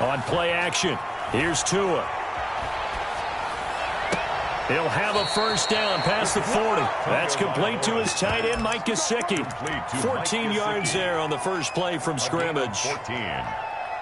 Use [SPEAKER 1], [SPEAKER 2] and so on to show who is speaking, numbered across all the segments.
[SPEAKER 1] On play action, here's Tua. He'll have a first down past the 40. That's complete to his tight end, Mike Gesicki. 14 yards there on the first play from scrimmage.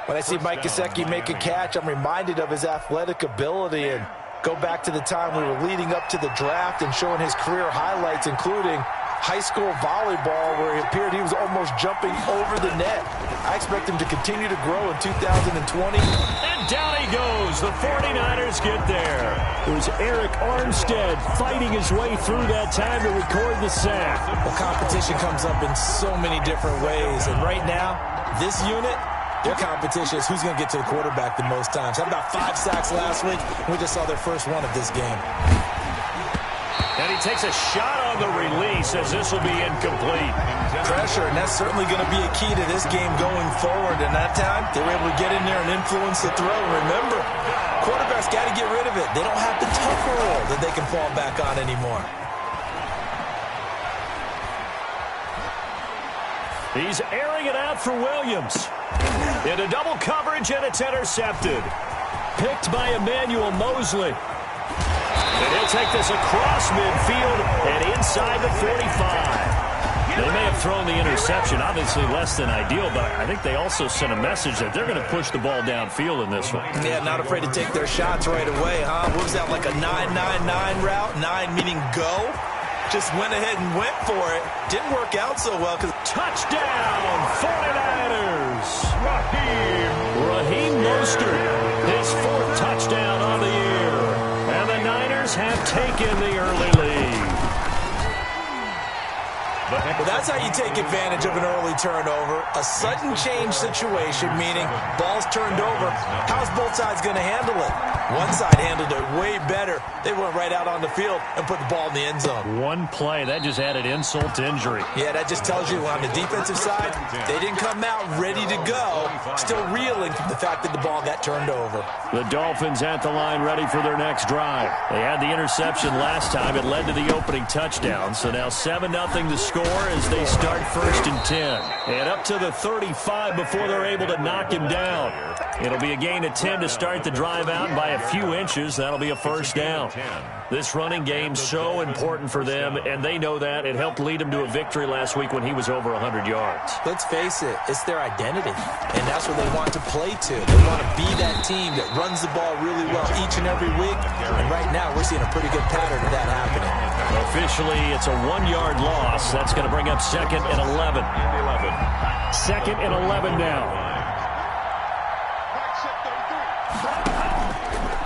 [SPEAKER 2] When I see Mike Gesicki make a catch, I'm reminded of his athletic ability and go back to the time we were leading up to the draft and showing his career highlights, including high school volleyball, where it appeared he was almost jumping over the net. I expect him to continue to grow in 2020.
[SPEAKER 1] And down he goes. The 49ers get there. It was Eric Armstead fighting his way through that time to record the sack.
[SPEAKER 2] Well, competition comes up in so many different ways, and right now, this unit, their competition is who's going to get to the quarterback the most times. Had about 5 sacks last week, and we just saw their first one of this game.
[SPEAKER 1] And he takes a shot on the release as this will be incomplete.
[SPEAKER 2] Pressure, and that's certainly going to be a key to this game going forward. And that time, they were able to get in there and influence the throw. And remember, quarterbacks got to get rid of it. They don't have the tougher role that they can fall back on anymore.
[SPEAKER 1] He's airing it out for Williams. Into double coverage, and it's intercepted. Picked by Emmanuel Mosley. And he'll take this across midfield and inside the 45. They may have thrown the interception, obviously less than ideal, but I think they also sent a message that they're going to push the ball downfield in this one.
[SPEAKER 2] Yeah, not afraid to take their shots right away, huh? What was that, like a 9-9-9 route? 9 meaning go? Just went ahead and went for it. Didn't work out so well.
[SPEAKER 1] Touchdown, 49ers! Raheem Mostert, his 4th touchdown on the year. And the Niners have taken the early lead.
[SPEAKER 2] Well, that's how you take advantage of an early turnover. A sudden change situation, meaning ball's turned over. How's both sides going to handle it? One side handled it way better. They went right out on the field and put the ball in the end zone.
[SPEAKER 1] One play, that just added insult to injury.
[SPEAKER 2] Yeah, that just tells you on the defensive side, they didn't come out ready to go, still reeling from the fact that the ball got turned over.
[SPEAKER 1] The Dolphins at the line ready for their next drive. They had the interception last time. It led to the opening touchdown. So now 7-0 to score as they start 1st and 10. And up to the 35 before they're able to knock him down. It'll be a gain of 10 to start the drive out, and by a few inches, that'll be a first down. This running game's so important for them, and they know that. It helped lead them to a victory last week when he was over 100 yards.
[SPEAKER 2] Let's face it, it's their identity, and that's what they want to play to. They want to be that team that runs the ball really well each and every week, and right now we're seeing a pretty good pattern of that happening.
[SPEAKER 1] Officially, it's a 1-yard loss. That's going to bring up 2nd and 11. 2nd and 11 now.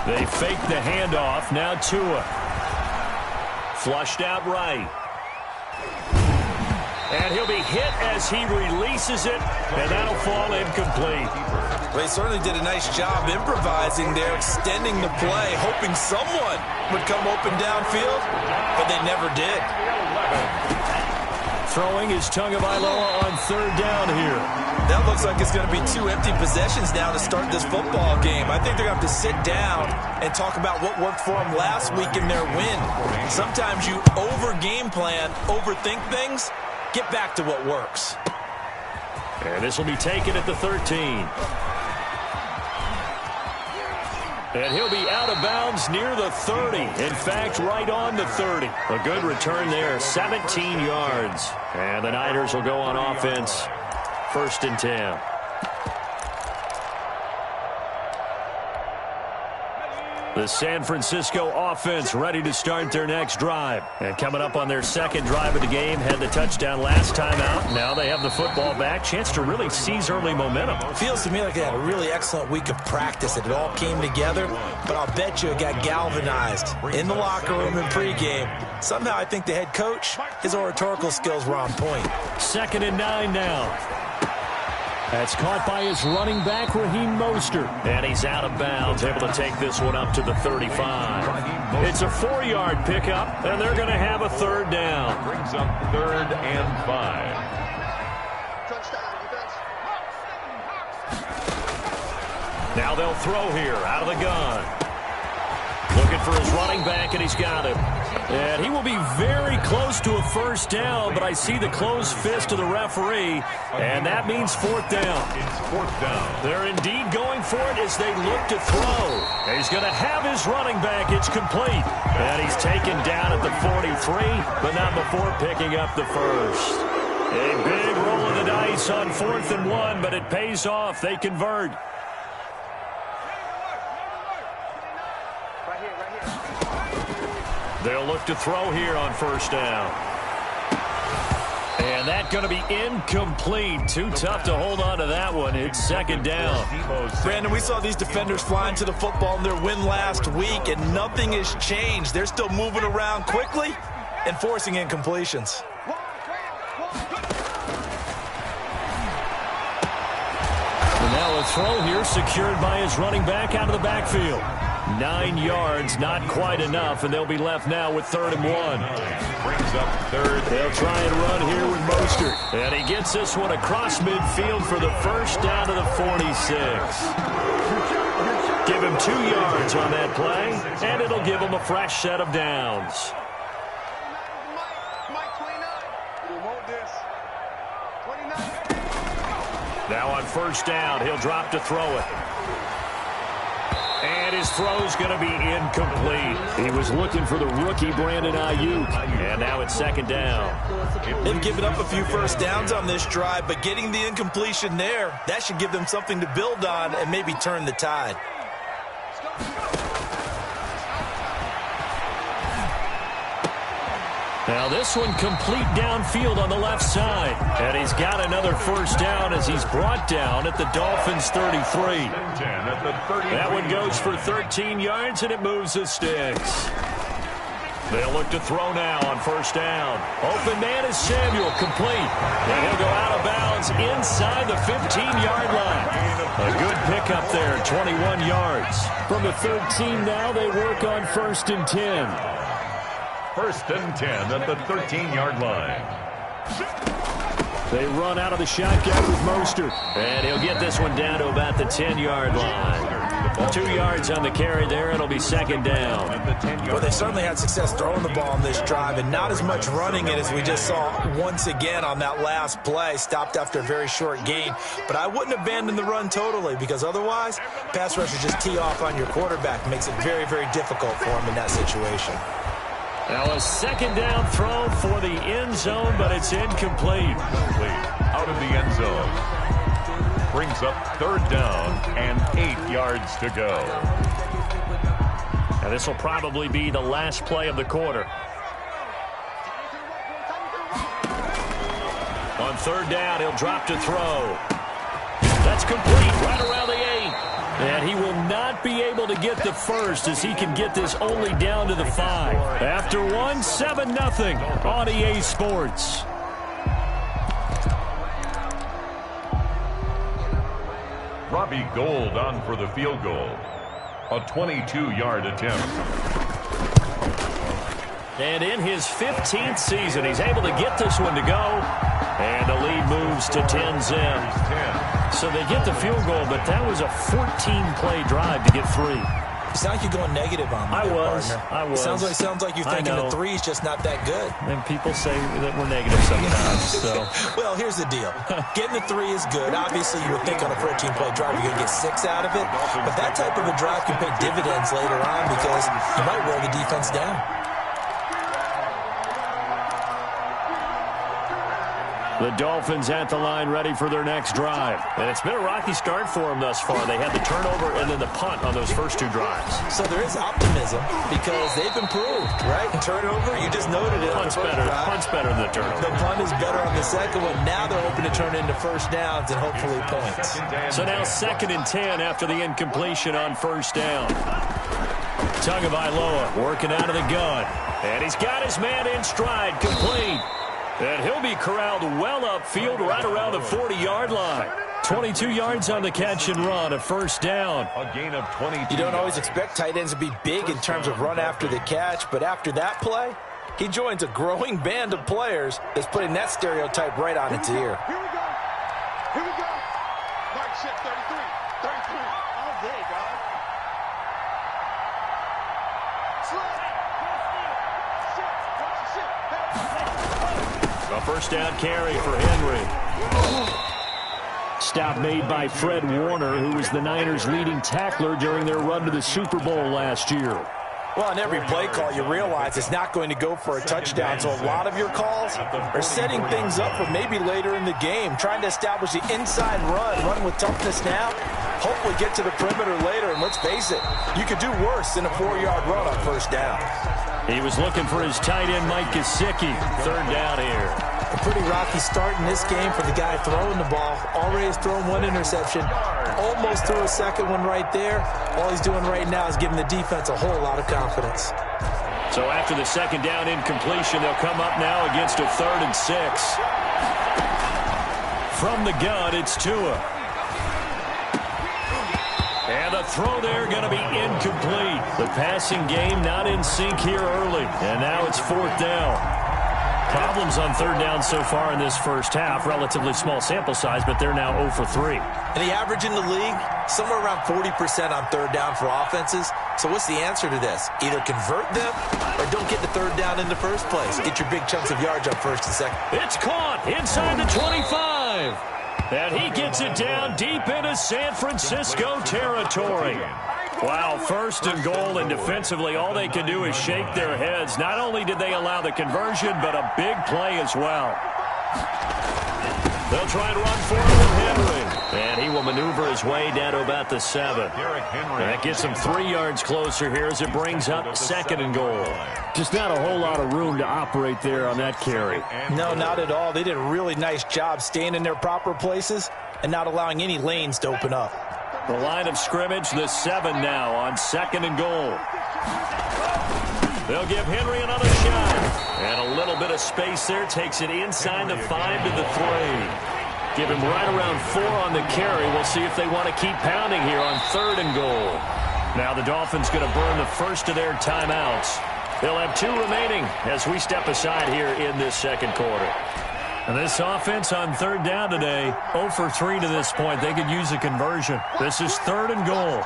[SPEAKER 1] They fake the handoff. Now Tua. Flushed out right. And he'll be hit as he releases it, and that'll fall incomplete.
[SPEAKER 2] Well, he certainly did a nice job improvising there, extending the play, hoping someone would come open downfield, but they never did.
[SPEAKER 1] Throwing is Tagovailoa on 3rd down here.
[SPEAKER 2] That looks like it's going to be 2 empty possessions now to start this football game. I think they're going to have to sit down and talk about what worked for them last week in their win. Sometimes you over-game plan, overthink things, get back to what works.
[SPEAKER 1] And this will be taken at the 13. And he'll be out of bounds near the 30. In fact, right on the 30. A good return there, 17 yards. And the Niners will go on offense, 1st and 10. The San Francisco offense ready to start their next drive. And coming up on their 2nd drive of the game, had the touchdown last time out. Now they have the football back. Chance to really seize early momentum.
[SPEAKER 2] Feels to me like they had a really excellent week of practice. It all came together, but I'll bet you it got galvanized in the locker room in pregame. Somehow I think the head coach, his oratorical skills were on point. 2nd and 9 now. That's caught by his running back, Raheem Mostert. And he's out of bounds, able to take this one up to the 35. It's a 4-yard pickup, and they're going to have a 3rd down.
[SPEAKER 3] Brings up 3rd and 5.
[SPEAKER 1] Now they'll throw here out of the gun. Looking for his running back, and he's got him. And he will be very close to a first down, but I see the closed fist of the referee, and that means fourth down.
[SPEAKER 3] It's fourth down.
[SPEAKER 1] They're indeed going for it as they look to throw. He's going to have his running back. It's complete. And he's taken down at the 43, but not before picking up the first. A big roll of the dice on 4th and 1, but it pays off. They convert. They'll look to throw here on first down. And that's going to be incomplete. Too tough to hold on to that one. It's second down.
[SPEAKER 2] Brandon, we saw these defenders flying to the football in their win last week, and nothing has changed. They're still moving around quickly and forcing incompletions.
[SPEAKER 1] And now a throw here secured by his running back out of the backfield. 9 yards, not quite enough, and they'll be left now with 3rd and 1.
[SPEAKER 3] Brings up third.
[SPEAKER 1] They'll try and run here with Mostert. And he gets this one across midfield for the first down to the 46. Give him 2 yards on that play, and it'll give him a fresh set of downs. Now on first down, he'll drop to throw it. And his throw's going to be incomplete. He was looking for the rookie Brandon Ayuk. And now it's second down.
[SPEAKER 2] They've given up a few first downs on this drive, but getting the incompletion there, that should give them something to build on and maybe turn the tide.
[SPEAKER 1] Now this one complete downfield on the left side. And he's got another first down as he's brought down at the Dolphins' 33. That one goes for 13 yards, and it moves the sticks. They'll look to throw now on first down. Open man is Samuel, complete. And he'll go out of bounds inside the 15-yard line. A good pickup there, 21 yards. From the 13 now, they work on 1st and 10.
[SPEAKER 3] 1st and 10 at the 13-yard line.
[SPEAKER 1] They run out of the shotgun with Mostert. And he'll get this one down to about the 10-yard line. 2 yards on the carry there. It'll be second down.
[SPEAKER 2] Well, they certainly had success throwing the ball on this drive, and not as much running it as we just saw once again on that last play. Stopped after a very short gain. But I wouldn't abandon the run totally, because otherwise, pass rushers just tee off on your quarterback. Makes it very, very difficult for him in that situation.
[SPEAKER 1] Now a second down throw for the end zone, but it's incomplete.
[SPEAKER 3] Out of the end zone. Brings up 3rd down and 8 yards to go.
[SPEAKER 1] Now this will probably be the last play of the quarter. On 3rd down, he'll drop to throw. That's complete right around the 8. And he will not be able to get the first as he can get this only down to the 5. After one, 7-0 on EA Sports.
[SPEAKER 3] Robbie Gould on for the field goal. A 22-yard attempt.
[SPEAKER 1] And in his 15th season, he's able to get this one to go. And the lead moves to 10-zip. So they get the field goal, but that was a 14-play drive to get 3.
[SPEAKER 2] You sound like you're going negative on me, partner.
[SPEAKER 1] I was.
[SPEAKER 2] Sounds like you're thinking the 3 is just not that good.
[SPEAKER 1] And people say that we're negative sometimes. So.
[SPEAKER 2] Well, here's the deal. Getting the 3 is good. Obviously, you would think on a 14-play drive you're going to get 6 out of it. But that type of a drive can pay dividends later on because you might wear the defense down.
[SPEAKER 1] The Dolphins at the line ready for their next drive. And it's been a rocky start for them thus far. They had the turnover and then the punt on those first 2 drives.
[SPEAKER 2] So there is optimism because they've improved, right? Turnover, you just noted it.
[SPEAKER 1] Punt's better than the turnover.
[SPEAKER 2] The punt is better on the second one. Now they're hoping to turn into first downs and hopefully points.
[SPEAKER 1] So now 2nd and 10 after the incompletion on first down. Tagovailoa working out of the gun. And he's got his man in stride, complete. And he'll be corralled well upfield right around the 40-yard line. 22 yards on the catch and run, a first down.
[SPEAKER 3] A gain of 22.
[SPEAKER 2] You don't always expect tight ends to be big in terms of run after the catch, but after that play, he joins a growing band of players that's putting that stereotype right on its ear.
[SPEAKER 4] Here we go. Here we go. Night shift 33. 33. All day, God.
[SPEAKER 1] A first down carry for Henry. Stop made by Fred Warner, who was the Niners' leading tackler during their run to the Super Bowl last year.
[SPEAKER 2] Well, on every play call, you realize it's not going to go for a touchdown, so a lot of your calls are setting things up for maybe later in the game, trying to establish the inside run with toughness now, hopefully get to the perimeter later, and let's face it, you could do worse than a 4-yard run on first down.
[SPEAKER 1] He was looking for his tight end, Mike Gesicki. Third down here.
[SPEAKER 2] A pretty rocky start in this game for the guy throwing the ball. Already has thrown one interception. Almost threw a second one right there. All he's doing right now is giving the defense a whole lot of confidence.
[SPEAKER 1] So after the second down incompletion, they'll come up now against a 3rd and 6. From the gun, it's Tua. And the throw there going to be incomplete. The passing game not in sync here early. And now it's 4th down. Problems on 3rd down so far in this first half. Relatively small sample size, but they're now 0 for 3.
[SPEAKER 2] And the average in the league, somewhere around 40% on 3rd down for offenses. So what's the answer to this? Either convert them or don't get the 3rd down in the first place. Get your big chunks of yards up 1st and 2nd.
[SPEAKER 1] It's caught inside the 25. And he gets it down deep into San Francisco territory. Wow, 1st and goal, and defensively all they can do is shake their heads. Not only did they allow the conversion, but a big play as well. They'll try and run for it with Henry. And he will maneuver his way down to about the 7. That gets him 3 yards closer here as it brings up 2nd and goal. Just not a whole lot of room to operate there on that carry.
[SPEAKER 2] No, not at all. They did a really nice job staying in their proper places and not allowing any lanes to open up.
[SPEAKER 1] The line of scrimmage, the 7 now on 2nd and goal. They'll give Henry another shot. And a little bit of space there. Takes it inside the 5 to the 3. Give him right around 4 on the carry. We'll see if they want to keep pounding here on 3rd and goal. Now the Dolphins going to burn the first of their timeouts. They'll have 2 remaining as we step aside here in this 2nd quarter. And this offense on 3rd down today, 0 for 3 to this point. They could use a conversion. This is 3rd and goal.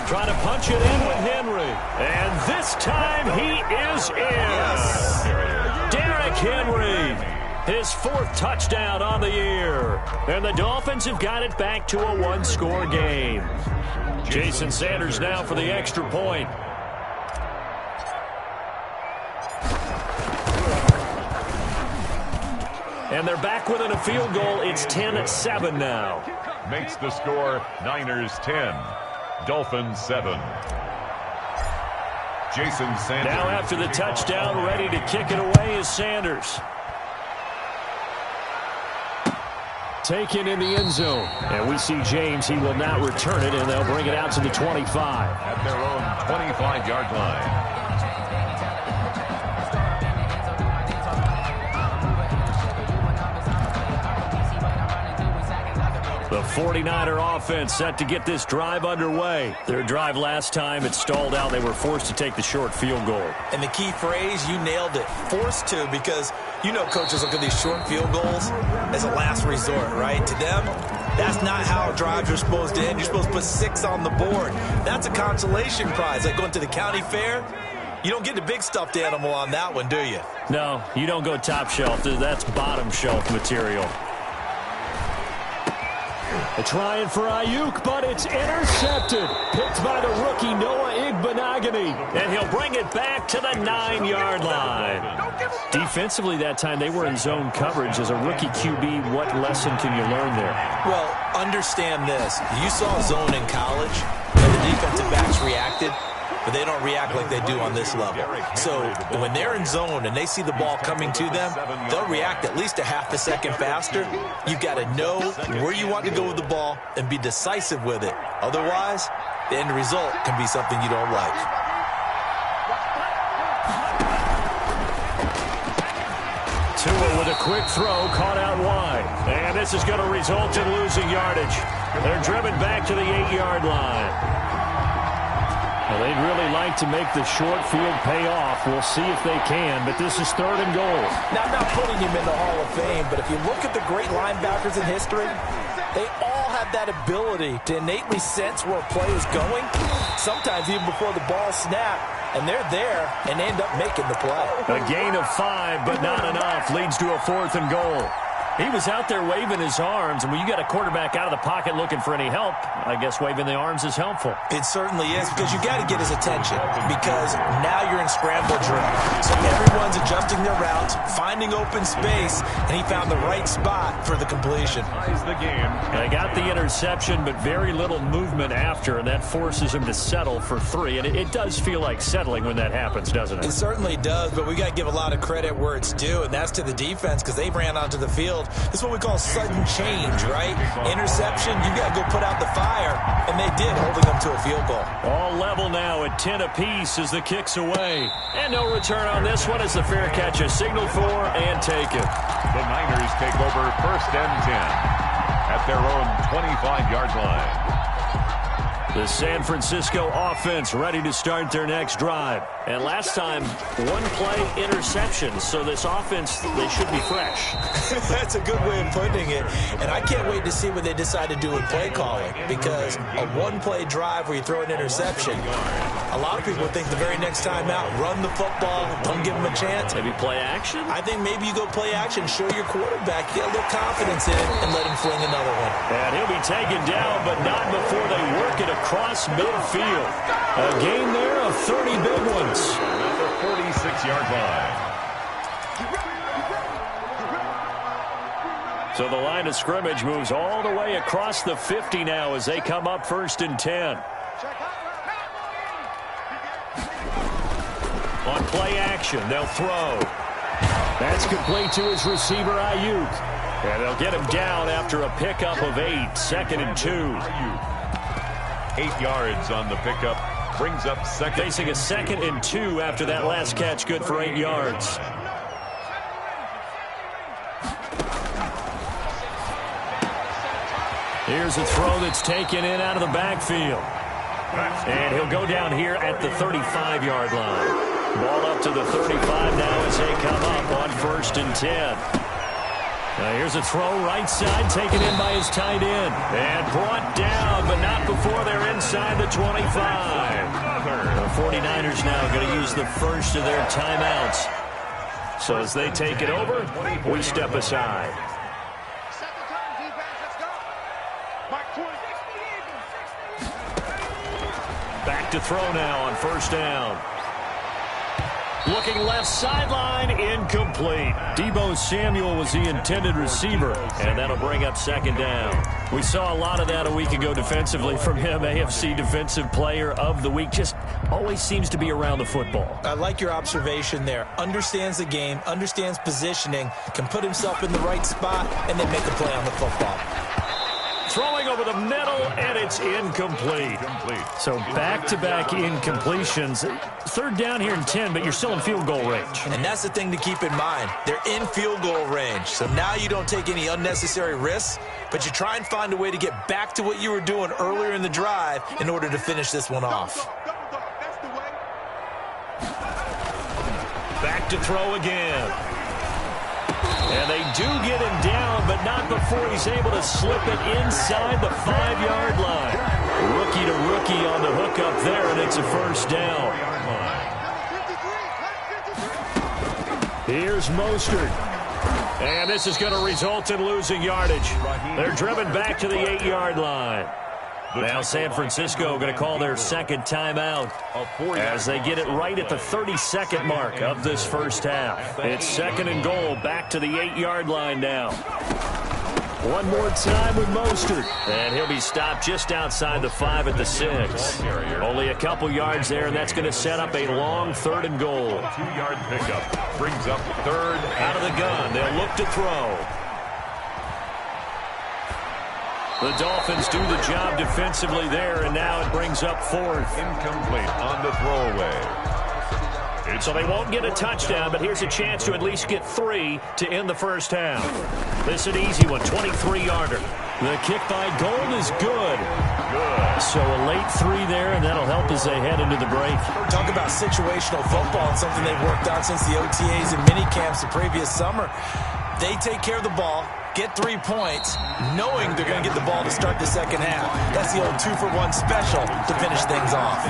[SPEAKER 1] Trying to punch it in with Henry. And this time he is in. Derrick Henry, his 4th touchdown on the year. And the Dolphins have got it back to a 1-score game. Jason Sanders now for the extra point. And they're back within a field goal. It's 10-7 now.
[SPEAKER 3] Makes the score Niners 10, Dolphins 7. Jason Sanders.
[SPEAKER 1] Now after the touchdown, ready to kick it away is Sanders. Taken in the end zone. And we see James. He will not return it, and they'll bring it out to the 25.
[SPEAKER 3] At their own 25-yard line.
[SPEAKER 1] The 49er offense set to get this drive underway. Their drive last time, it stalled out. They were forced to take the short field goal.
[SPEAKER 2] And the key phrase, you nailed it, forced to, because you know coaches look at these short field goals as a last resort, right? To them, that's not how drives are supposed to end. You're supposed to put 6 on the board. That's a consolation prize. Like going to the county fair, you don't get the big stuffed animal on that one, do you?
[SPEAKER 1] No, you don't go top shelf. That's bottom shelf material. They're trying for Ayuk, but it's intercepted. Picked by the rookie Noah Igbenogany. And he'll bring it back to the 9-yard line. Defensively that time, they were in zone coverage. As a rookie QB, what lesson can you learn there?
[SPEAKER 2] Well, understand this. You saw zone in college, and the defensive backs reacted, but they don't react like they do on this level. So when they're in zone and they see the ball coming to them, they'll react at least a half a second faster. You've got to know where you want to go with the ball and be decisive with it. Otherwise, the end result can be something you don't like.
[SPEAKER 1] Tua with a quick throw, caught out wide. And this is going to result in losing yardage. They're driven back to the 8-yard line. Well, they'd really like to make the short field pay off. We'll see if they can, but this is 3rd and goal.
[SPEAKER 2] Now, I'm not putting him in the Hall of Fame, but if you look at the great linebackers in history, They all have that ability to innately sense where a play is going, sometimes even before the ball snaps, and they're there and end up making the play.
[SPEAKER 1] A gain of 5, but not enough. Leads to a 4th and goal. He was out there waving his arms, and when you got a quarterback out of the pocket looking for any help, I guess waving the arms is helpful.
[SPEAKER 2] It certainly is, because you got to get his attention, because now you're in scramble drill. So everyone's adjusting their routes, finding open space, and he found the right spot for the completion.
[SPEAKER 3] The game.
[SPEAKER 1] They got the interception, but very little movement after, and that forces him to settle for 3. And it does feel like settling when that happens, doesn't it?
[SPEAKER 2] It certainly does, but we got to give a lot of credit where it's due, and that's to the defense, because they ran onto the field. This is what we call sudden change, right? Interception, you got to go put out the fire, and they did, holding them to a field goal.
[SPEAKER 1] All level now at 10 apiece as the kick's away. And no return on this one as the fair catch is signaled for and taken.
[SPEAKER 3] The Niners take over 1st and 10 at their own 25-yard line.
[SPEAKER 1] The San Francisco offense ready to start their next drive. And last time, 1-play interception. So this offense, they should be fresh.
[SPEAKER 2] That's a good way of putting it. And I can't wait to see what they decide to do with play calling. Because a 1-play drive where you throw an interception, a lot of people think the very next time out, run the football, don't give them a chance.
[SPEAKER 1] Maybe play action?
[SPEAKER 2] I think maybe you go play action, show your quarterback, get a little confidence in it, and let him fling another one.
[SPEAKER 1] And he'll be taken down, but not before they work it across midfield. A gain there of 30 big ones.
[SPEAKER 3] Another 46-yard line.
[SPEAKER 1] So the line of scrimmage moves all the way across the 50 now as they come up 1st and 10. On play action, they'll throw. That's complete to his receiver, Ayuk. And they'll get him down after a pickup of 8, 2nd and 2.
[SPEAKER 3] 8 yards on the pickup. Brings up second.
[SPEAKER 1] Facing a 2nd and 2 after that last catch, good for 8 yards. Here's a throw that's taken in out of the backfield. And he'll go down here at the 35-yard line. Ball up to the 35 now as they come up on 1st and 10. Now here's a throw right side taken in by his tight end. And brought down, but not before they're inside the 25. The 49ers now going to use the first of their timeouts. So as they take it over, we step aside. Back to throw now on 1st down. Looking left sideline, incomplete. Deebo Samuel was the intended receiver, and that'll bring up 2nd down. We saw a lot of that a week ago defensively from him. AFC Defensive Player of the Week. Just always seems to be around the football.
[SPEAKER 2] I like your observation there. Understands the game, understands positioning, can put himself in the right spot, and then make a play on the football.
[SPEAKER 1] Throwing over the middle, and it's incomplete. So back-to-back incompletions. 3rd down here and 10, but you're still in field goal range.
[SPEAKER 2] And that's the thing to keep in mind. They're in field goal range. So now you don't take any unnecessary risks, but you try and find a way to get back to what you were doing earlier in the drive in order to finish this one off.
[SPEAKER 1] Back to throw again. And they do get him down, but not before he's able to slip it inside the 5-yard line. Rookie to rookie on the hook up there, and it's a 1st down. Here's Mostert. And this is going to result in losing yardage. They're driven back to the 8-yard line. Now San Francisco going to call their 2nd timeout as they get it right at the 32nd mark of this 1st half. It's 2nd and goal, back to the 8-yard line now. One more time with Mostert. And he'll be stopped just outside the 5 at the 6. Only a couple yards there, and that's going to set up a long 3rd and goal.
[SPEAKER 3] 2-yard pickup brings up 3rd.
[SPEAKER 1] Out of the gun, they'll look to throw. The Dolphins do the job defensively there, and now it brings up 4th.
[SPEAKER 3] Incomplete on the throwaway.
[SPEAKER 1] So they won't get a touchdown, but here's a chance to at least get 3 to end the 1st half. This is an easy one, 23-yarder. The kick by Gold is good. So a late 3 there, and that'll help as they head into the break.
[SPEAKER 2] Talk about situational football and something they've worked on since the OTAs and mini camps the previous summer. They take care of the ball. get 3 points, knowing they're going to get the ball to start the second half. That's the old 2-for-1 special to finish things off.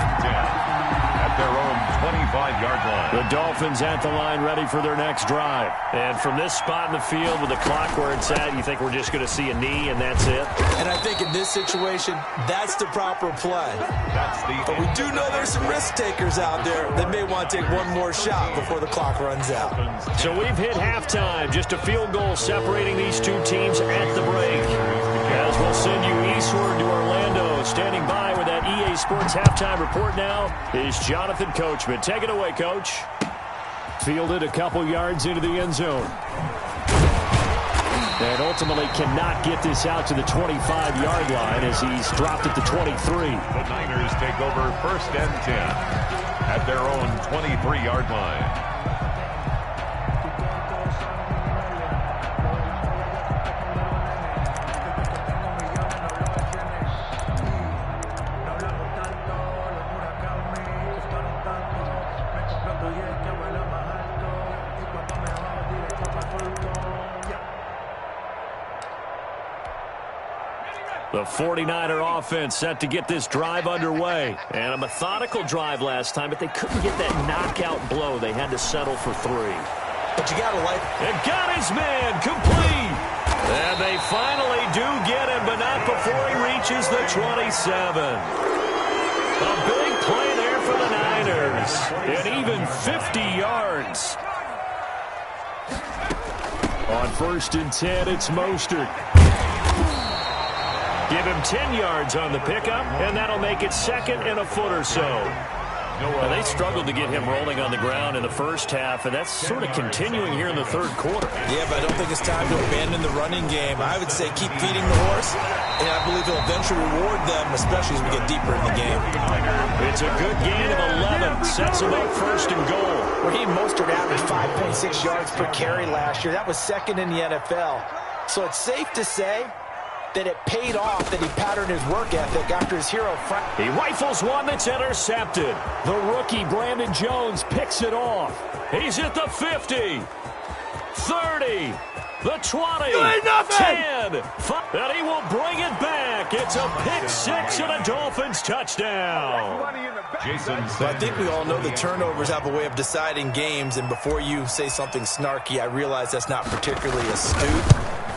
[SPEAKER 3] At their own 25-yard line.
[SPEAKER 1] The Dolphins at the line ready for their next drive. And from this spot in the field with the clock where it's at, you think we're just going to see a knee and that's it?
[SPEAKER 2] And I think in this situation, that's the proper play. But we do know there's some risk takers out there that may want to take one more shot before the clock runs out.
[SPEAKER 1] So we've hit halftime. Just a field goal separating these two teams at the break. As we'll send you eastward to Orlando. Standing by with that EA Sports halftime report now is Jonathan Coachman. Take it away, Coach. Fielded a couple yards into the end zone. And ultimately cannot get this out to the 25-yard line as he's dropped at the 23.
[SPEAKER 3] The Niners take over 1st and 10 at their own 23-yard line.
[SPEAKER 1] The 49er offense set to get this drive underway. And a methodical drive last time, but they couldn't get that knockout blow. They had to settle for 3.
[SPEAKER 2] But you got to like...
[SPEAKER 1] And got his man complete. And they finally do get him, but not before he reaches the 27. A big play there for the Niners. And even 50 yards. On 1st and 10, it's Mostert. Give him 10 yards on the pickup, and that'll make it 2nd and a foot or so. Well, they struggled to get him rolling on the ground in the first half, and that's sort of continuing here in the 3rd quarter.
[SPEAKER 2] Yeah, but I don't think it's time to abandon the running game. I would say keep feeding the horse, and I believe he'll eventually reward them, especially as we get deeper in the game.
[SPEAKER 1] It's a good gain of 11. Sets him up 1st and goal.
[SPEAKER 2] Raheem Mostert averaged 5.6 yards per carry last year. That was 2nd in the NFL. So it's safe to say that it paid off that he patterned his work ethic after his hero front.
[SPEAKER 1] He rifles one that's intercepted. The rookie, Brandon Jones, picks it off. He's at the 50, 30, the 20, 10, 5, and he will bring it back. It's a pick 6 and a Dolphins touchdown.
[SPEAKER 2] So I think we all know the turnovers have a way of deciding games, and before you say something snarky, I realize that's not particularly astute.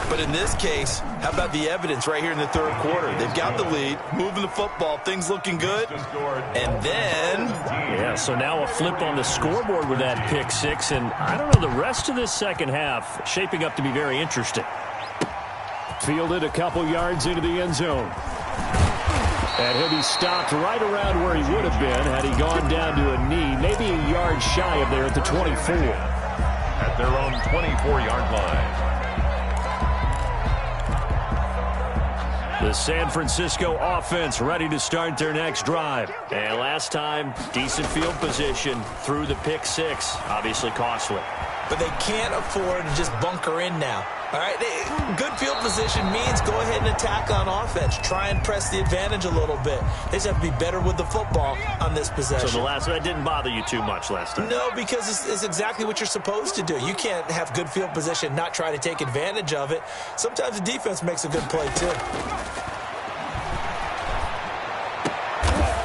[SPEAKER 2] But in this case, how about the evidence right here in the 3rd quarter? They've got the lead, moving the football, things looking good. And then...
[SPEAKER 1] Yeah, so now a flip on the scoreboard with that pick 6. And I don't know, the rest of this second half shaping up to be very interesting. Fielded a couple yards into the end zone. And he'll be stopped right around where he would have been had he gone down to a knee, maybe a yard shy of there at the 24.
[SPEAKER 3] At their own 24-yard line.
[SPEAKER 1] The San Francisco offense ready to start their next drive. And last time, decent field position through the pick 6. Obviously costly.
[SPEAKER 2] But they can't afford to just bunker in now. All right, good field position means go ahead and attack on offense. Try and press the advantage a little bit. They just have to be better with the football on this possession.
[SPEAKER 1] So that didn't bother you too much last time?
[SPEAKER 2] No, because it's exactly what you're supposed to do. You can't have good field position, not try to take advantage of it. Sometimes the defense makes a good play, too.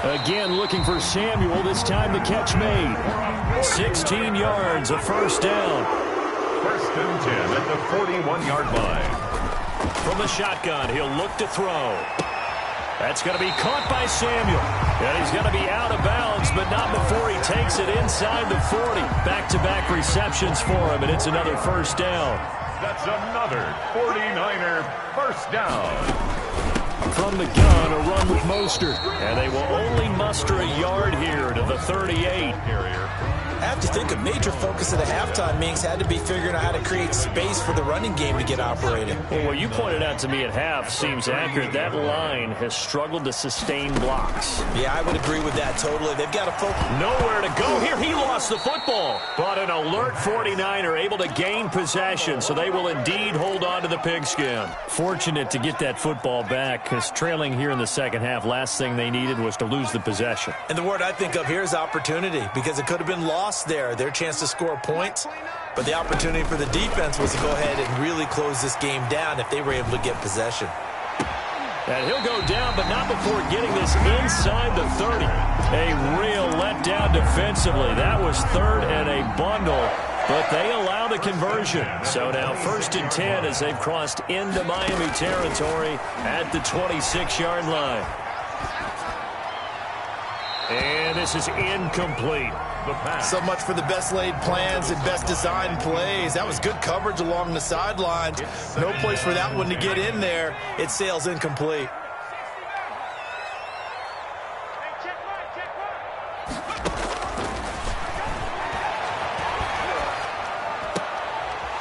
[SPEAKER 1] Again, looking for Samuel. This time the catch made. 16 yards, a 1st down.
[SPEAKER 3] 1st and 10 at the 41-yard line.
[SPEAKER 1] From the shotgun, he'll look to throw. That's going to be caught by Samuel. And he's going to be out of bounds, but not before he takes it inside the 40. Back-to-back receptions for him, and it's another 1st down.
[SPEAKER 3] That's another 49er 1st down.
[SPEAKER 1] From the gun, a run with Mostert. And they will only muster a yard here to the 38.
[SPEAKER 2] I have to think a major focus of the halftime meetings had to be figuring out how to create space for the running game to get operating.
[SPEAKER 1] Well, what you pointed out to me at half seems accurate. That line has struggled to sustain blocks.
[SPEAKER 2] Yeah, I would agree with that totally. They've got to focus.
[SPEAKER 1] Nowhere to go here. He lost the football. But an alert 49er able to gain possession, so they will indeed hold on to the pigskin. Fortunate to get that football back, because trailing here in the second half, last thing they needed was to lose the possession.
[SPEAKER 2] And the word I think of here is opportunity, because it could have been lost lost there, their chance to score points. But the opportunity for the defense was to go ahead and really close this game down if they were able to get possession.
[SPEAKER 1] And he'll go down, but not before getting this inside the 30. A real letdown defensively. That was third and a bundle, but they allow the conversion. So now 1st and 10 as they've crossed into Miami territory at the 26-yard line. And this is incomplete.
[SPEAKER 5] So much for the best laid plans and best designed plays. That was good coverage along the sidelines. No place for that one to get in there.
[SPEAKER 2] It sails incomplete.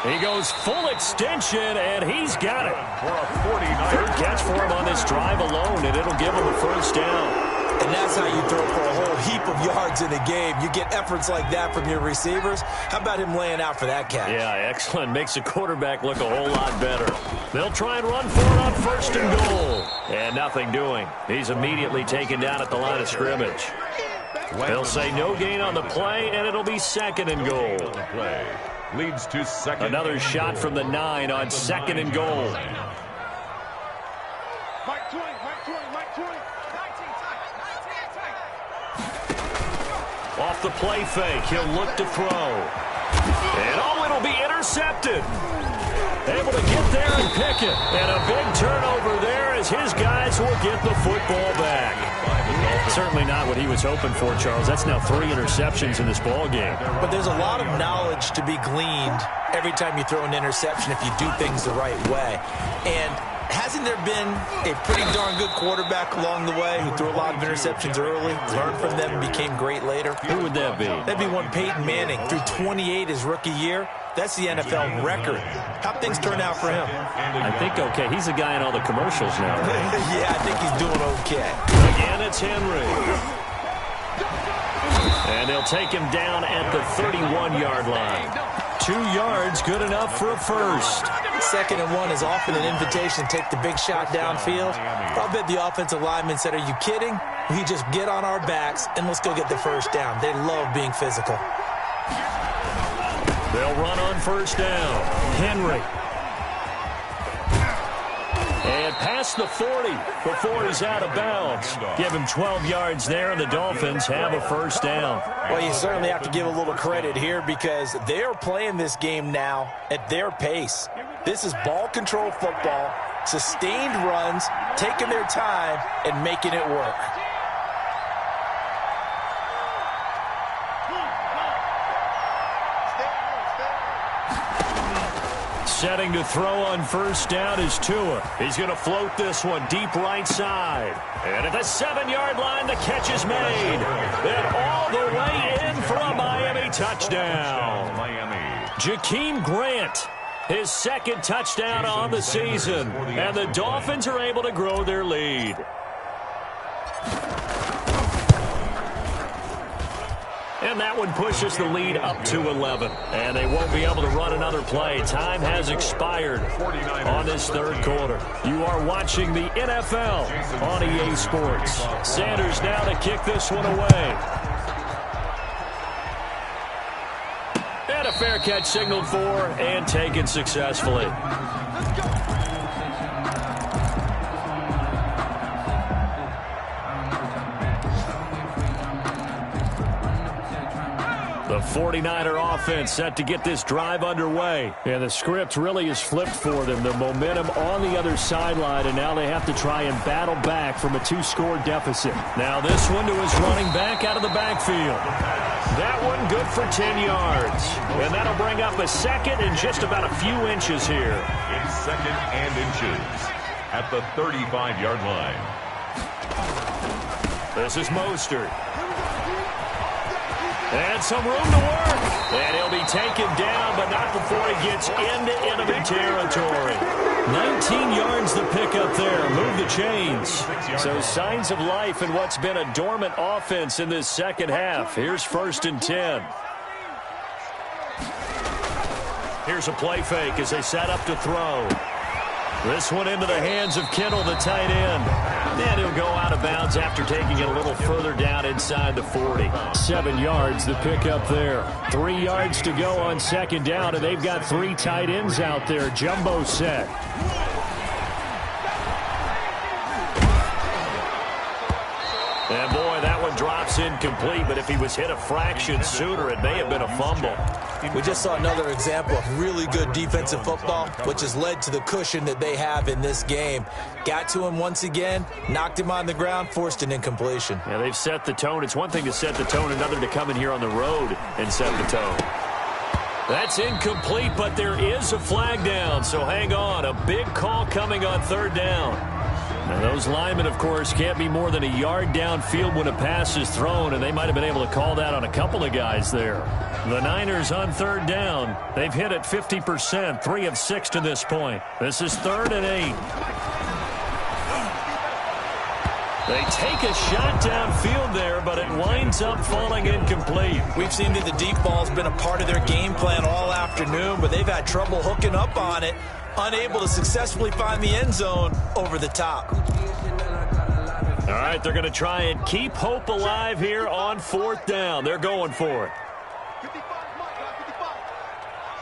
[SPEAKER 1] He goes full extension, and he's got it.
[SPEAKER 3] For a 49.
[SPEAKER 1] Third catch for him on this drive alone, and it'll give him a first down.
[SPEAKER 2] And that's how you throw for a whole heap of yards in a game. You get efforts like that from your receivers. How about him laying out for that catch?
[SPEAKER 1] Yeah, excellent. Makes the quarterback look a whole lot better. They'll try and run for it on 1st and goal. And nothing doing. He's immediately taken down at the line of scrimmage. They'll say no gain on the play, and it'll be 2nd and goal.
[SPEAKER 3] Play leads to 2nd.
[SPEAKER 1] Another shot from the 9 on 2nd and goal.
[SPEAKER 4] Mike 20, Mike 20, Mike 20.
[SPEAKER 1] Off the play fake, he'll look to throw. And it'll be intercepted. Able to get there and pick it. And a big turnover there as his guys will get the football back. Certainly not what he was hoping for, Charles. That's now 3 interceptions in this ball game.
[SPEAKER 2] But there's a lot of knowledge to be gleaned every time you throw an interception if you do things the right way. And hasn't there been a pretty darn good quarterback along the way who threw a lot of interceptions early, learned from them, and became great later?
[SPEAKER 1] Who would that be?
[SPEAKER 2] That'd be one Peyton Manning. Threw 28 his rookie year. That's the NFL record. How'd things turn out for him?
[SPEAKER 1] I think okay. He's the guy in all the commercials now, right?
[SPEAKER 2] Yeah, I think he's doing okay.
[SPEAKER 1] Again, it's Henry. And they'll take him down at the 31-yard line. 2 yards, good enough for a first.
[SPEAKER 2] 2nd and 1 is often an invitation to take the big shot downfield. I'll bet the offensive lineman said, "Are you kidding? We just get on our backs and let's go get the first down." They love being physical.
[SPEAKER 1] They'll run on 1st down. Henry. And past the 40 before he's out of bounds. Give him 12 yards there, and the Dolphins have a first down.
[SPEAKER 2] Well, you certainly have to give a little credit here because they are playing this game now at their pace. This is ball control football, sustained runs, taking their time, and making it work.
[SPEAKER 1] Setting to throw on 1st down is Tua. He's going to float this one deep right side. And at the 7-yard line, the catch is made. And all the way in for a Miami touchdown. Jakeem Grant, his 2nd touchdown on the season. And the Dolphins are able to grow their lead. And that one pushes the lead up to 11. And they won't be able to run another play. Time has expired on this 3rd quarter. You are watching the NFL on EA Sports. Sanders now to kick this one away. And a fair catch signaled for and taken successfully. The 49er offense set to get this drive underway. And the script really is flipped for them. The momentum on the other sideline, and now they have to try and battle back from a 2-score deficit. Now this one to his running back out of the backfield. That one good for 10 yards. And that'll bring up a 2nd and just about a few inches here.
[SPEAKER 3] It's 2nd and inches at the 35-yard line.
[SPEAKER 1] This is Mostert. And some room to work. And he'll be taken down, but not before he gets into enemy territory. 19 yards the pickup there. Move the chains. So signs of life in what's been a dormant offense in this 2nd half. Here's 1st and 10. Here's a play fake as they set up to throw. This one into the hands of Kittle, the tight end. And he'll go out of bounds after taking it a little further down inside the 40. 7 yards, the pickup there. 3 yards to go on second down, and they've got 3 tight ends out there. Jumbo set. And boy, that one drops incomplete, but if he was hit a fraction sooner, it may have been a fumble.
[SPEAKER 2] We just saw another example of really good defensive football, which has led to the cushion that they have in this game. Got to him once again, knocked him on the ground, forced an incompletion.
[SPEAKER 1] Yeah, they've set the tone. It's one thing to set the tone, another to come in here on the road and set the tone. That's incomplete, but there is a flag down, so hang on. A big call coming on third down. Now, those linemen, of course, can't be more than a yard downfield when a pass is thrown, and they might have been able to call that on a couple of guys there. The Niners on third down. They've hit it 50%, 3 of 6 to this point. This is 3rd and 8. They take a shot downfield there, but it winds up falling incomplete.
[SPEAKER 2] We've seen that the deep ball's been a part of their game plan all afternoon, but they've had trouble hooking up on it. Unable to successfully find the end zone over the top.
[SPEAKER 1] All right, they're going to try and keep hope alive here on 4th down. They're going for it.
[SPEAKER 4] 55, Mike, 55.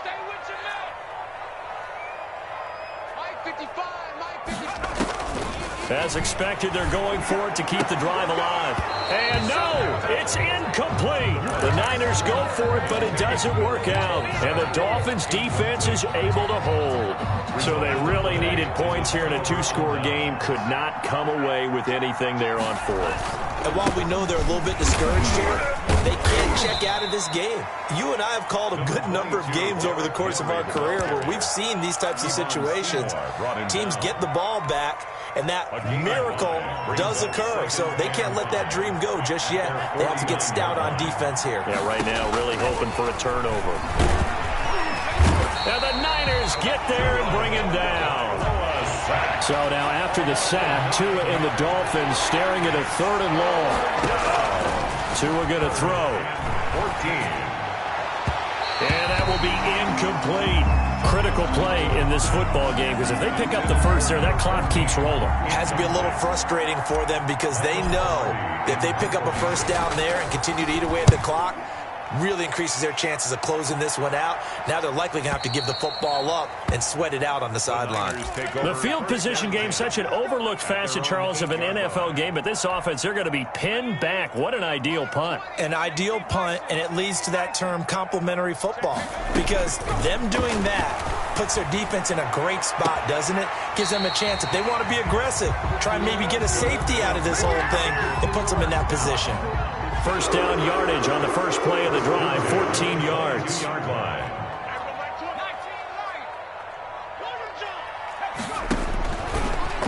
[SPEAKER 4] Stay with your man. Mike, 55, Mike, 55.
[SPEAKER 1] As expected, they're going for it to keep the drive alive. And no, it's incomplete. The Niners go for it, but it doesn't work out. And the Dolphins' defense is able to hold. So they really needed points here in a 2-score game. Could not come away with anything there on 4th.
[SPEAKER 2] And while we know they're a little bit discouraged here, they can't check out of this game. You and I have called a good number of games over the course of our career where we've seen these types of situations. Teams get the ball back, and that miracle does occur. So they can't let that dream go just yet. They have to get stout on defense here.
[SPEAKER 1] Yeah, right now really hoping for a turnover. Now the Niners get there and bring him down. So now after the sack, Tua and the Dolphins staring at a 3rd and long. Tua going to throw.
[SPEAKER 3] 14.
[SPEAKER 1] And that will be incomplete. Critical play in this football game, because if they pick up the first there, that clock keeps rolling.
[SPEAKER 2] Has to be a little frustrating for them because they know that if they pick up a first down there and continue to eat away at the clock, really increases their chances of closing this one out. Now they're likely going to have to give the football up and sweat it out on the sideline.
[SPEAKER 1] The field position game, such an overlooked facet, Charles, of an NFL game, but this offense, they're going to be pinned back. What an ideal punt.
[SPEAKER 2] An ideal punt, and it leads to that term complementary football, because them doing that puts their defense in a great spot, doesn't it? Gives them a chance. If they want to be aggressive, try and maybe get a safety out of this whole thing, it puts them in that position.
[SPEAKER 1] First down yardage on the first play of the drive, 14 yards.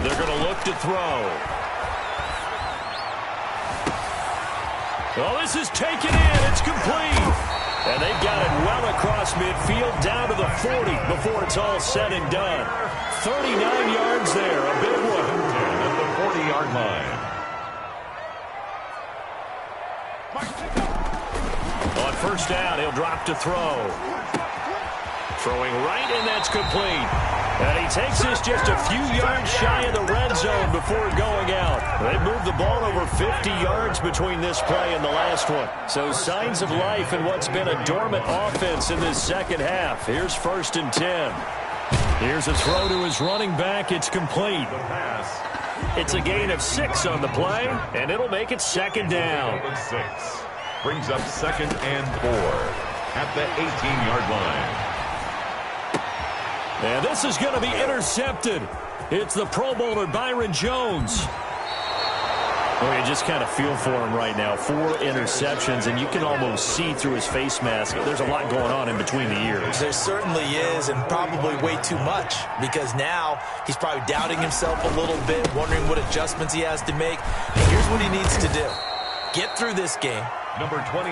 [SPEAKER 1] They're going to look to throw. Oh, this is taken in. It's complete. And they've got it well across midfield down to the 40 before it's all said and done. 39 yards there, a big one.
[SPEAKER 3] At the 40-yard line.
[SPEAKER 1] On first down, he'll drop to throw. Throwing right, and that's complete. And he takes this just a few yards shy of the red zone before going out. They've moved the ball over 50 yards between this play and the last one. So signs of life in what's been a dormant offense in this second half. Here's 1st and 10. Here's a throw to his running back. It's complete. It's a gain of 6 on the play, and it'll make it 2nd down.
[SPEAKER 3] 6 brings up 2nd and 4 at the 18-yard line.
[SPEAKER 1] And this is going to be intercepted. It's the Pro Bowler Byron Jones. Oh, you just kind of feel for him right now. 4 interceptions, and you can almost see through his face mask. There's a lot going on in between the ears.
[SPEAKER 2] There certainly is, and probably way too much, because now he's probably doubting himself a little bit, wondering what adjustments he has to make. And here's what he needs to do. Get through this game.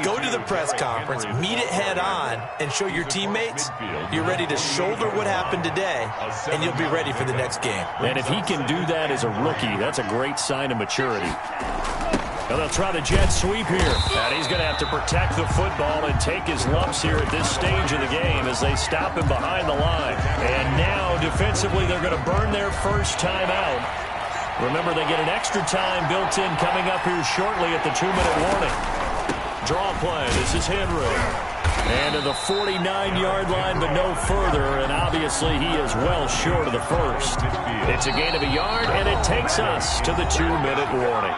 [SPEAKER 2] Go to the press conference, meet it head on, and show your teammates you're ready to shoulder what happened today, and you'll be ready for the next game.
[SPEAKER 1] And if he can do that as a rookie, that's a great sign of maturity. Now they'll try the jet sweep here. And he's going to have to protect the football and take his lumps here at this stage of the game as they stop him behind the line. And now, defensively, they're going to burn their first time out. Remember, they get an extra time built in coming up here shortly at the 2-minute warning. Draw play. This is Henry. And to the 49-yard line, but no further. And obviously, he is well short of the first. It's a gain of a yard, and it takes us to the 2-minute warning.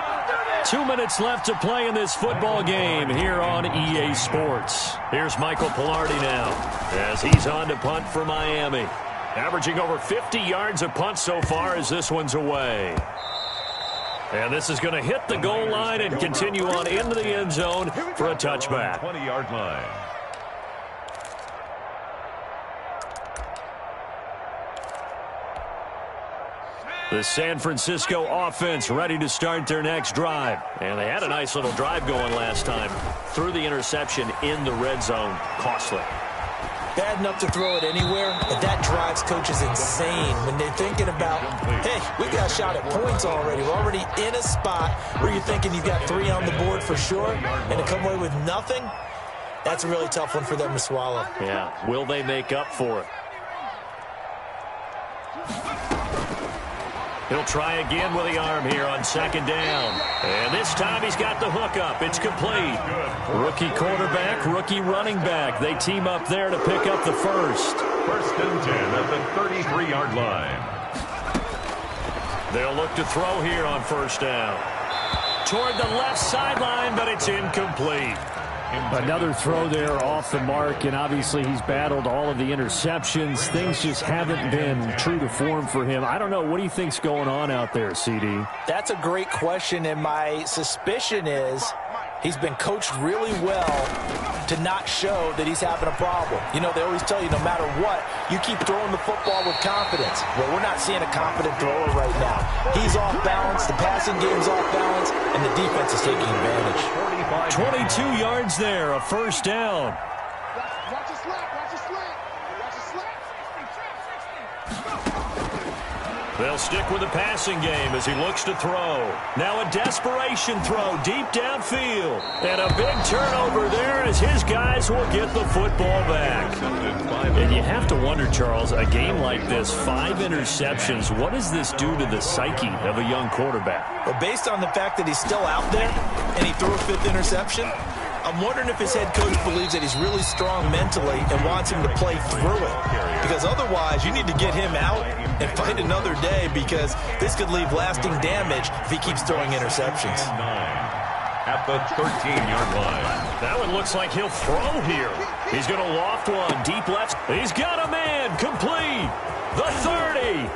[SPEAKER 1] 2 minutes left to play in this football game here on EA Sports. Here's Michael Pilardi now as he's on to punt for Miami. Averaging over 50 yards a punt so far as this one's away. And this is going to hit the goal line and continue on into the end zone for a touchback.
[SPEAKER 3] 20-yard line.
[SPEAKER 1] The San Francisco offense ready to start their next drive. And they had a nice little drive going last time. Threw the interception in the red zone. Costly.
[SPEAKER 2] Bad enough to throw it anywhere, but that drives coaches insane when they're thinking about, hey, we got a shot at points already. We're already in a spot where you're thinking you've got 3 on the board for sure, and to come away with nothing, that's a really tough one for them to swallow.
[SPEAKER 1] Yeah, will they make up for it? He'll try again with the arm here on second down. And this time he's got the hook up. It's complete. Rookie quarterback, rookie running back. They team up there to pick up the first.
[SPEAKER 3] First and 10 at the 33-yard line.
[SPEAKER 1] They'll look to throw here on first down. Toward the left sideline, but it's incomplete.
[SPEAKER 6] Another throw there off the mark, and obviously he's battled all of the interceptions. Things just haven't been true to form for him. I don't know. What do you think's going on out there, CD?
[SPEAKER 2] That's a great question, and my suspicion is he's been coached really well to not show that he's having a problem. You know, they always tell you no matter what, you keep throwing the football with confidence. Well, we're not seeing a confident thrower right now. He's off balance, the passing game's off balance, and the defense is taking advantage.
[SPEAKER 1] 22 yards there, a first down.
[SPEAKER 4] Watch your slap, watch your slap. Watch your slap.
[SPEAKER 1] They'll stick with the passing game as he looks to throw. Now a desperation throw deep downfield. And a big turnover there as his guys will get the football back. And you have to wonder, Charles, a game like this, 5 interceptions, what does this do to the psyche of a young quarterback?
[SPEAKER 2] But based on the fact that he's still out there and he threw a 5th interception, I'm wondering if his head coach believes that he's really strong mentally and wants him to play through it. Because otherwise, you need to get him out and fight another day, because this could leave lasting damage if he keeps throwing interceptions.
[SPEAKER 3] At the 13-yard line.
[SPEAKER 1] That one looks like he'll throw here. He's going to loft one deep left. He's got a man complete. The 30,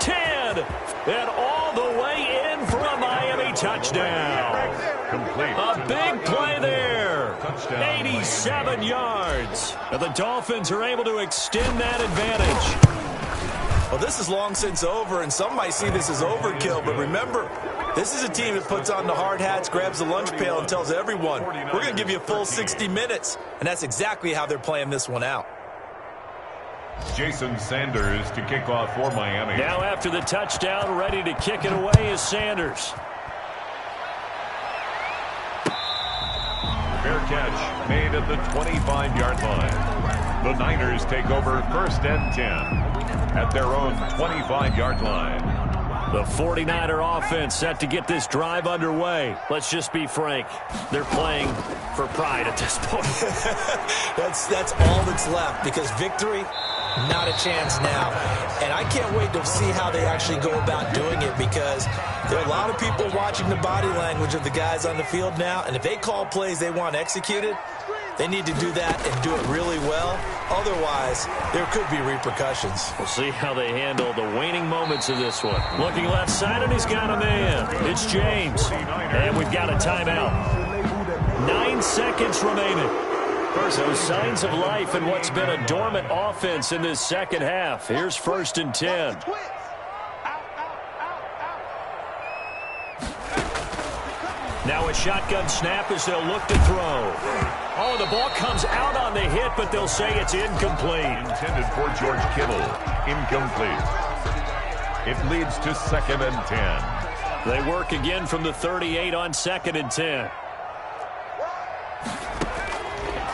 [SPEAKER 1] 10, and all the way in for a Miami touchdown.
[SPEAKER 3] Complete.
[SPEAKER 1] A big play there.
[SPEAKER 3] Touchdown.
[SPEAKER 1] 87 yards. And the Dolphins are able to extend that advantage.
[SPEAKER 2] Well, this is long since over, and some might see this as overkill, but remember, this is a team that puts on the hard hats, grabs the lunch pail, and tells everyone, we're going to give you a full 60 minutes. And that's exactly how they're playing this one out.
[SPEAKER 3] Jason Sanders to kick off for Miami.
[SPEAKER 1] Now after the touchdown, ready to kick it away is Sanders.
[SPEAKER 3] Fair catch made at the 25-yard line. The Niners take over first and 10 at their own 25-yard line.
[SPEAKER 1] The 49er offense set to get this drive underway. Let's just be frank. They're playing for pride at this point.
[SPEAKER 2] That's all that's left, because victory, not a chance now. And I can't wait to see how they actually go about doing it, because there are a lot of people watching the body language of the guys on the field now, and if they call plays they want executed, they need to do that and do it really well. Otherwise, there could be repercussions.
[SPEAKER 1] We'll see how they handle the waning moments of this one. Looking left side, and he's got a man. It's James. And we've got a timeout. 9 seconds remaining. So signs of life in what's been a dormant offense in this second half. Here's first and 10. Now a shotgun snap as they'll look to throw. Oh, the ball comes out on the hit, but they'll say it's incomplete.
[SPEAKER 3] Intended for George Kittle. Incomplete. It leads to second and 10.
[SPEAKER 1] They work again from the 38 on second and 10.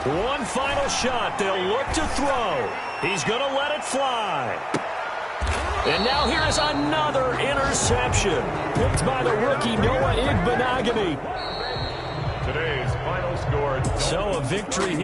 [SPEAKER 1] One final shot. They'll look to throw. He's going to let it fly.
[SPEAKER 6] And now here is another interception. Picked by the rookie Noah Igbenogany.
[SPEAKER 3] Today's final score.
[SPEAKER 1] So a victory.